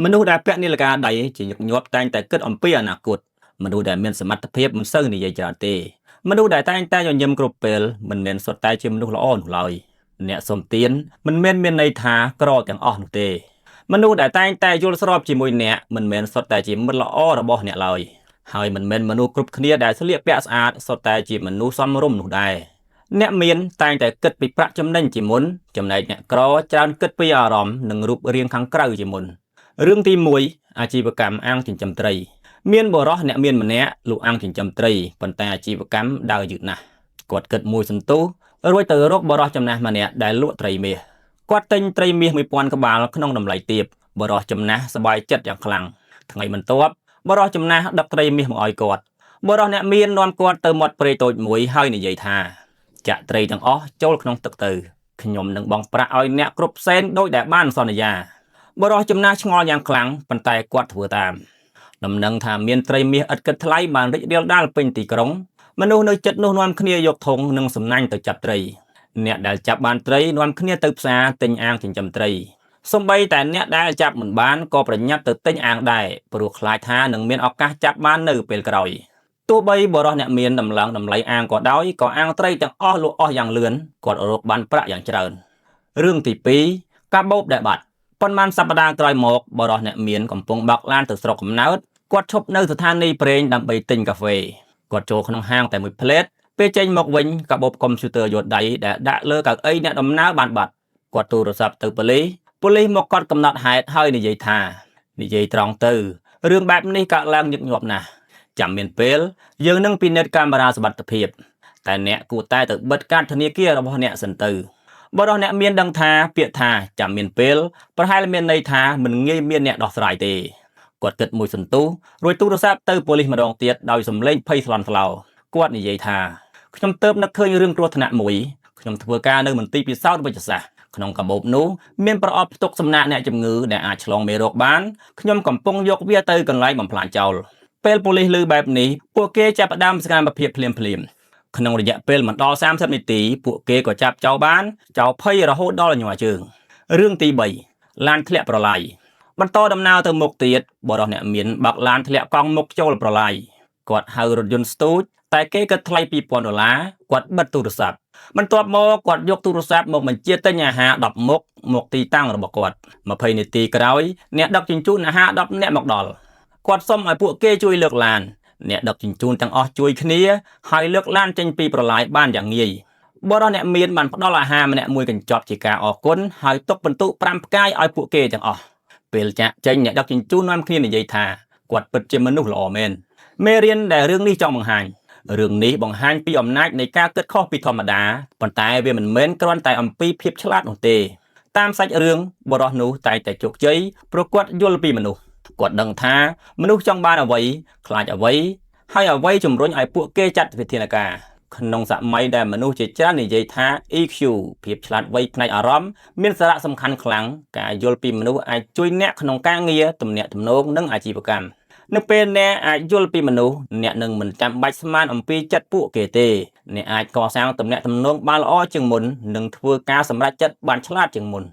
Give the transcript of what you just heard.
មនុស្សដែលពាក់នាឡិកាដៃជាញឹកញាប់តែងតែគិតអំពីអនាគតមនុស្សដែលមានសមត្ថភាពមិនសូវនិយាយច្រើនទេមនុស្សដែលតែងតែញញឹមគ្រប់ពេលមិនមែនសុទ្ធតែជាមនុស្សល្អនោះឡើយអ្នកសុំទានមិនមែនមានន័យថាក្រទាំងអស់នោះទេមនុស្សដែលតែងតែយល់ស្របជាមួយអ្នកមិនមែនសុទ្ធតែជាមិត្តល្អរបស់អ្នកឡើយហើយមិនមែនមនុស្សគ្រប់គ្នាដែលស្លៀកពាក់ស្អាតសុទ្ធតែជាមនុស្សសមរម្យនោះដែរអ្នកមានតែងតែគិតពីប្រាក់ចំណេញជាមុនចំណែកអ្នកក្រច្រើនគិតពីអារម្មណ៍និងរូបរាងខាងក្រៅជាមុនរឿងទី1អាជីវកម្មអាំងចិញ្ចឹមត្រីមានបរិសអ្នកមានម្នាក់លក់អាំងចិញ្ចឹមត្រីប៉ុន្តែអាជីវកម្មដើរយឺតណាស់គាត់គិតមួយសន្ទុះរួចទៅរកបរិសចំណាស់ម្នាក់ដែលលក់ត្រីមាសគាត់ទិញត្រីមាស 1000 ក្បាលក្នុងតម្លៃទាបបរិសចំណាស់សប្បាយចិត្តយ៉ាងខ្លាំងថ្ងៃបន្ទាប់បរិសចំណាស់ដឹកត្រីមាសមកឲ្យគាត់បរិសអ្នកមាននាំគាត់ទៅមាត់ព្រៃតូចមួយហើយនិយាយថាចាក់ត្រីទាំងអស់ចូលក្នុងទឹកទៅខ្ញុំនឹងបង់ប្រាក់ឲ្យអ្នកគ្រប់ផ្សេងដោយដែលបានសន្យាបរិសចំណាស់ឆ្ងល់យ៉ាងខ្លាំងប៉ុន្តែគាត់ធ្វើតាមដំណឹងថាមានត្រីមាសឥតគិតថ្លៃបានរីករាលដាលពេញទីក្រុងមនុស្សនៅជិតនោះនាំគ្នាយកធុងនិងសំណាញ់ទៅចាប់ត្រីអ្នកដែលចាប់បានត្រីនាំគ្នាទៅផ្សារទិញអាងចិញ្ចឹមត្រីសូម្បីតែអ្នកដែលចាប់មិនបានក៏ប្រញាប់ទៅទិញអាងដែរព្រោះខ្លាចថានឹងមានឱកាសចាប់បាននៅពេលក្រោយទោះបីបរិសអ្នកមានដំឡើងតម្លៃអាងក៏ដោយក៏អាងត្រីទាំងអស់លក់អស់យ៉ាងលឿនគាត់រកបានប្រាក់យ៉ាងច្រើនរឿងទី2កាបូបដែលបាត់ប៉ុន្មានសប្តាហ៍ក្រោយមកបរិសអ្នកមានកំពុងបើកឡានទៅស្រុកកំណើតគាត់ឈប់នៅស្ថានីយ៍ប្រេងដើម្បីទិញកាហ្វេគាត់ចូលក្នុងហាងតែមួយផ្លេតពេលចេញមកវិញកាបូបកុំព្យូទ័រយួរដៃដែលដាក់លើកៅអីអ្នកដំណើរបានបាត់គាត់ទូរស័ព្ទទៅប៉ូលីសមកកត់កំណត់ហេតុហើយនិយាយថានិយាយត្រង់ទៅរឿងបែបនេះកើតឡើងញឹកញាប់ណាស់ចាំមានពេលយើងនឹងពិនិត្យកាមេរ៉ាសុវត្ថិភាពតែអ្នកគួរតែទៅបិទកាតធនាគាររបស់អ្នកសិនទៅបរិសអ្នកមានដឹងថាពាក្យថាចាំមានពេលប្រហែលមានន័យថាមិនងាយមានអ្នកដោះស្រាយទេគាត់គិតមួយសន្ទុះរួចទូរស័ព្ទទៅប៉ូលីសម្ដងទៀតដោយសំឡេងភ័យស្លន់ស្លោគាត់និយាយថាខ្ញុំទៅនឹកឃើញរឿងគ្រោះថ្នាក់មួយខ្ញុំធ្វើការនៅមន្ទីរពិសោធន៍វិទ្យាសាស្ត្រក្នុងកាបូបនោះមានប្រអប់ផ្ទុកសំណាក់អ្នកជំងឺដែលអាចឆ្លងមេរោគបានខ្ញុំកំពុងយកវាទៅកន្លែងបំផ្លាញចោលពេលប៉ូលីសឮបែបនេះពួកគេចាប់ផ្ដើមសកម្មភាពភ្លាមក្នុងរយៈពេលមិនដល់30នាទីពួកគេក៏ចាប់ចោលបានចោលភ័យរហូតដល់ញ័រជើងរឿងទី3ឡានធ្លាក់ប្រឡាយបន្តដំណើរទៅមុខទៀតបរិសអ្នកមានបើកឡានធ្លាក់កង់មុខចូលប្រឡាយគាត់ហៅរថយន្តស្ទូចតែគេគិតថ្លៃ$2000គាត់បិទទូរស័ព្ទបន្ទាប់មកគាត់យកទូរស័ព្ទមកបញ្ជាទិញអាហារ10មុខមកទីតាំងរបស់គាត់20នាទីក្រោយអ្នកដឹកជញ្ជូនអាហារ10នាក់មកដល់គាត់សុំឲ្យពួកគេជួយលើកឡានអ្នកដឹកជញ្ជូនទាំងអស់ជួយគ្នាហើយលើកឡានចេញពីប្រឡាយបានយ៉ាងងាយបរិសអ្នកមានបានផ្ដល់អាហារម្នាក់មួយកញ្ចប់ជាការអរគុណហើយទុកបន្ទុក5ផ្កាយឲ្យពួកគេទាំងអស់ពេលចាក់ចេញអ្នកដឹកជញ្ជូននាំគ្នានិយាយថាគាត់ពិតជាមនុស្សល្អមែនមេរៀនដែលរឿងនេះចង់បង្ហាញរឿងនេះបង្ហាញពីអំណាចនៃការគិតខុសពីធម្មតាប៉ុន្តែវាមិនមែនគ្រាន់តែអំពីភាពឆ្លាតនោះទេតាមសាច់រឿងបរិសនោះតែងតែជោគជ័យព្រោះគាត់យល់ពីមនុស្សគាត់ដឹងថាមនុស្សចង់បានអ្វីខ្លាចអ្វីហើយអ្វីជំរុញឲ្យពួកគេចាត់វិធានការក្នុងសម័យដែលមនុស្សជាច្រើននិយាយថា EQ ភាពឆ្លាតវៃផ្នែកអារម្មណ៍មានសារៈសំខាន់ខ្លាំងការយល់ពីមនុស្សអាចជួយអ្នកក្នុងការងារទំនាក់ទំនងនិងអាជីវកម្មនៅពេលអ្នកអាចយល់ពីមនុស្សអ្នកនឹងមិនចាំបាច់ស្មានអំពីចិត្តពួកគេទេអ្នកអាចកសាងទំនាក់ទំនងបានល្អជាងមុននិងធ្វើការសម្រេចចិត្តបានឆ្លាតជាងមុន